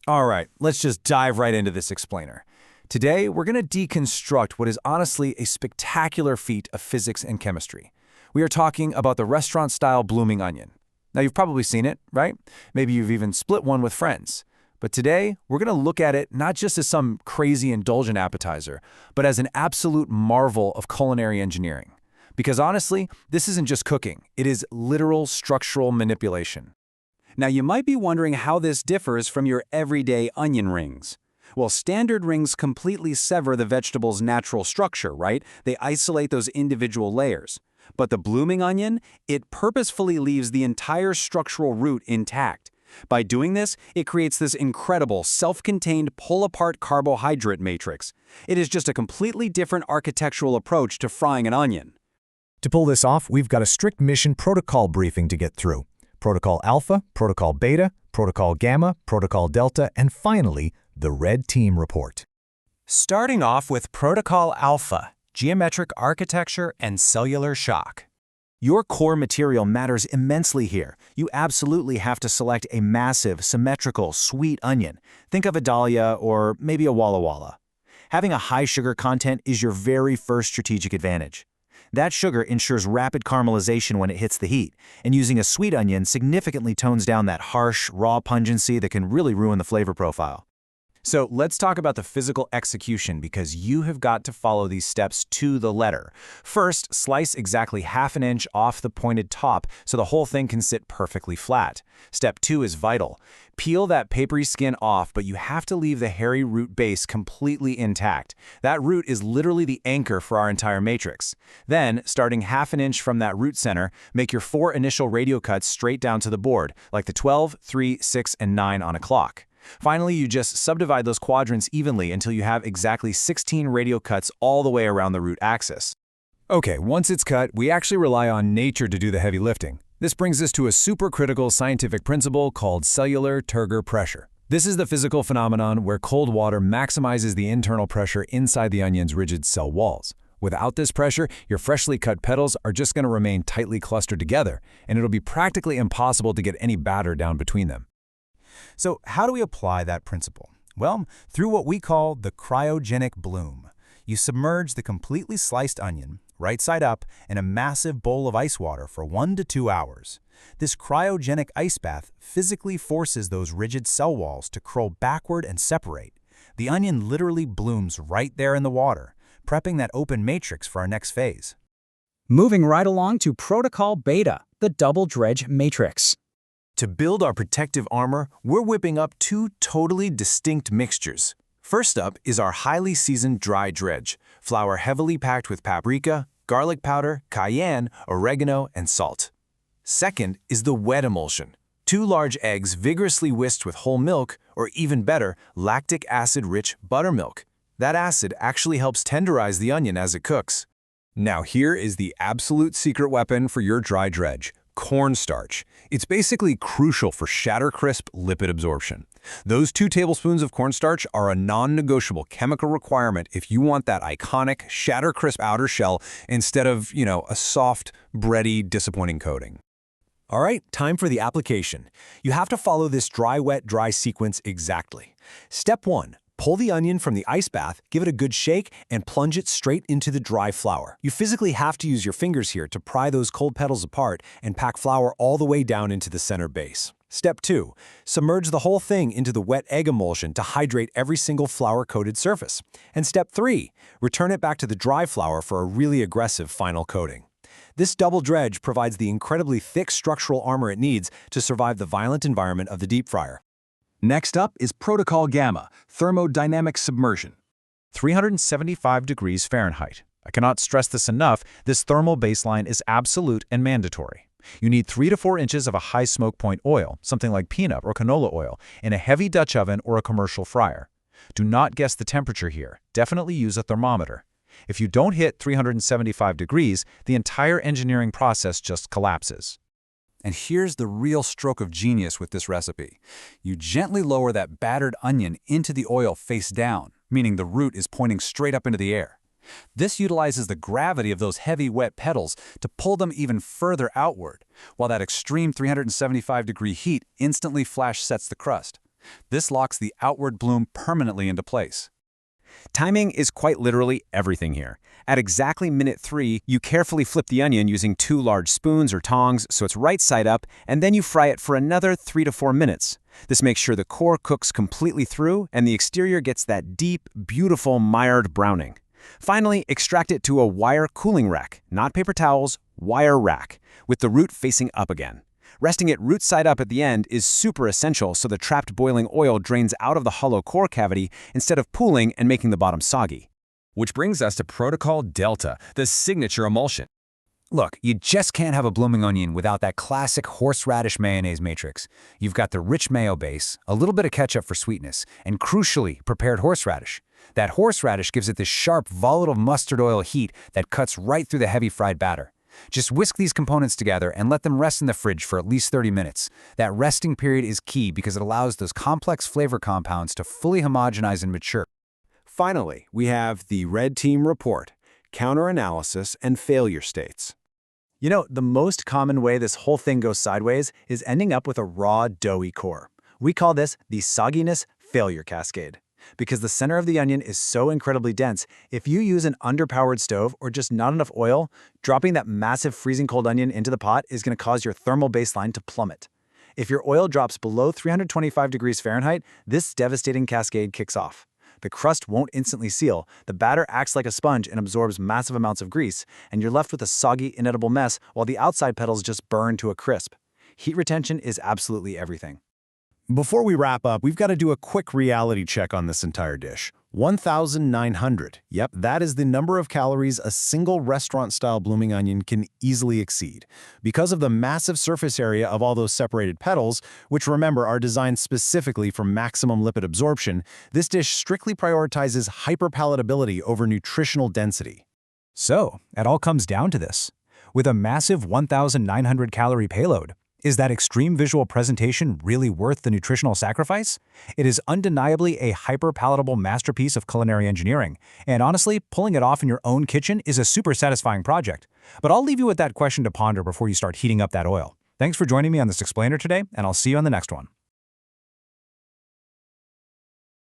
All right, let's just dive right into this explainer. Today, we're going to deconstruct what is honestly a spectacular feat of physics and chemistry. We are talking about the restaurant-style blooming onion. Now, you've probably seen it, right? Maybe you've even split one with friends. But today, we're going to look at it not just as some crazy indulgent appetizer, but as an absolute marvel of culinary engineering. Because honestly, this isn't just cooking, it is literal structural manipulation. Now, you might be wondering how this differs from your everyday onion rings. Well, standard rings completely sever the vegetable's natural structure, right? They isolate those individual layers. But the blooming onion, it purposefully leaves the entire structural root intact. By doing this, it creates this incredible, self-contained, pull-apart carbohydrate matrix. It is just a completely different architectural approach to frying an onion. To pull this off, we've got a strict mission protocol briefing to get through. Protocol Alpha, Protocol Beta, Protocol Gamma, Protocol Delta, and finally, the Red Team report. Starting off with Protocol Alpha, geometric architecture and cellular shock. Your core material matters immensely here. You absolutely have to select a massive, symmetrical, sweet onion. Think of a dahlia or maybe a Walla Walla. Having a high sugar content is your very first strategic advantage. That sugar ensures rapid caramelization when it hits the heat, and using a sweet onion significantly tones down that harsh, raw pungency that can really ruin the flavor profile. So let's talk about the physical execution because you have got to follow these steps to the letter. First, slice exactly ½ inch off the pointed top so the whole thing can sit perfectly flat. Step 2 is vital. Peel that papery skin off, but you have to leave the hairy root base completely intact. That root is literally the anchor for our entire matrix. Then, starting ½ inch from that root center, make your 4 initial radio cuts straight down to the board, like the 12, 3, 6, and 9 on a clock. Finally, you just subdivide those quadrants evenly until you have exactly 16 radio cuts all the way around the root axis. Okay, once it's cut, we actually rely on nature to do the heavy lifting. This brings us to a supercritical scientific principle called cellular turgor pressure. This is the physical phenomenon where cold water maximizes the internal pressure inside the onion's rigid cell walls. Without this pressure, your freshly cut petals are just going to remain tightly clustered together, and it'll be practically impossible to get any batter down between them. So how do we apply that principle? Well, through what we call the cryogenic bloom. You submerge the completely sliced onion, right side up, in a massive bowl of ice water for 1 to 2 hours. This cryogenic ice bath physically forces those rigid cell walls to curl backward and separate. The onion literally blooms right there in the water, prepping that open matrix for our next phase. Moving right along to Protocol Beta, the double dredge matrix. To build our protective armor, we're whipping up 2 totally distinct mixtures. First up is our highly seasoned dry dredge, flour heavily packed with paprika, garlic powder, cayenne, oregano, and salt. Second is the wet emulsion, 2 large eggs vigorously whisked with whole milk, or even better, lactic acid-rich buttermilk. That acid actually helps tenderize the onion as it cooks. Now here is the absolute secret weapon for your dry dredge. Cornstarch. It's basically crucial for shatter-crisp lipid absorption. Those 2 tablespoons of cornstarch are a non-negotiable chemical requirement if you want that iconic shatter-crisp outer shell instead of, a soft, bready, disappointing coating. All right, time for the application. You have to follow this dry-wet-dry sequence exactly. Step 1. Pull the onion from the ice bath, give it a good shake, and plunge it straight into the dry flour. You physically have to use your fingers here to pry those cold petals apart and pack flour all the way down into the center base. Step 2. Submerge the whole thing into the wet egg emulsion to hydrate every single flour-coated surface. And Step 3. Return it back to the dry flour for a really aggressive final coating. This double dredge provides the incredibly thick structural armor it needs to survive the violent environment of the deep fryer. Next up is Protocol Gamma, thermodynamic submersion. 375 degrees Fahrenheit. I cannot stress this enough, this thermal baseline is absolute and mandatory. You need 3 to 4 inches of a high smoke point oil, something like peanut or canola oil, in a heavy Dutch oven or a commercial fryer. Do not guess the temperature here, definitely use a thermometer. If you don't hit 375 degrees, the entire engineering process just collapses. And here's the real stroke of genius with this recipe. You gently lower that battered onion into the oil face down, meaning the root is pointing straight up into the air. This utilizes the gravity of those heavy, wet petals to pull them even further outward, while that extreme 375-degree heat instantly flash sets the crust. This locks the outward bloom permanently into place. Timing is quite literally everything here. At exactly minute 3, you carefully flip the onion using 2 large spoons or tongs so it's right side up, and then you fry it for another 3 to 4 minutes. This makes sure the core cooks completely through and the exterior gets that deep, beautiful mired browning. Finally, extract it to a wire cooling rack, not paper towels, wire rack, with the root facing up again. Resting it root side up at the end is super essential so the trapped boiling oil drains out of the hollow core cavity instead of pooling and making the bottom soggy. Which brings us to Protocol Delta, the signature emulsion. Look, you just can't have a blooming onion without that classic horseradish mayonnaise matrix. You've got the rich mayo base, a little bit of ketchup for sweetness, and crucially, prepared horseradish. That horseradish gives it this sharp, volatile mustard oil heat that cuts right through the heavy fried batter. Just whisk these components together and let them rest in the fridge for at least 30 minutes. That resting period is key because it allows those complex flavor compounds to fully homogenize and mature. Finally, we have the Red Team Report, Counter-Analysis and Failure States. You know, the most common way this whole thing goes sideways is ending up with a raw, doughy core. We call this the sogginess failure cascade. Because the center of the onion is so incredibly dense, if you use an underpowered stove or just not enough oil, dropping that massive freezing cold onion into the pot is going to cause your thermal baseline to plummet. If your oil drops below 325 degrees Fahrenheit, this devastating cascade kicks off. The crust won't instantly seal, the batter acts like a sponge and absorbs massive amounts of grease, and you're left with a soggy, inedible mess while the outside petals just burn to a crisp. Heat retention is absolutely everything. Before we wrap up, we've got to do a quick reality check on this entire dish. 1,900. Yep, that is the number of calories a single restaurant-style blooming onion can easily exceed. Because of the massive surface area of all those separated petals, which remember are designed specifically for maximum lipid absorption, this dish strictly prioritizes hyperpalatability over nutritional density. So, it all comes down to this. With a massive 1,900 calorie payload, is that extreme visual presentation really worth the nutritional sacrifice? It is undeniably a hyper-palatable masterpiece of culinary engineering, and honestly, pulling it off in your own kitchen is a super satisfying project. But I'll leave you with that question to ponder before you start heating up that oil. Thanks for joining me on this explainer today, and I'll see you on the next one.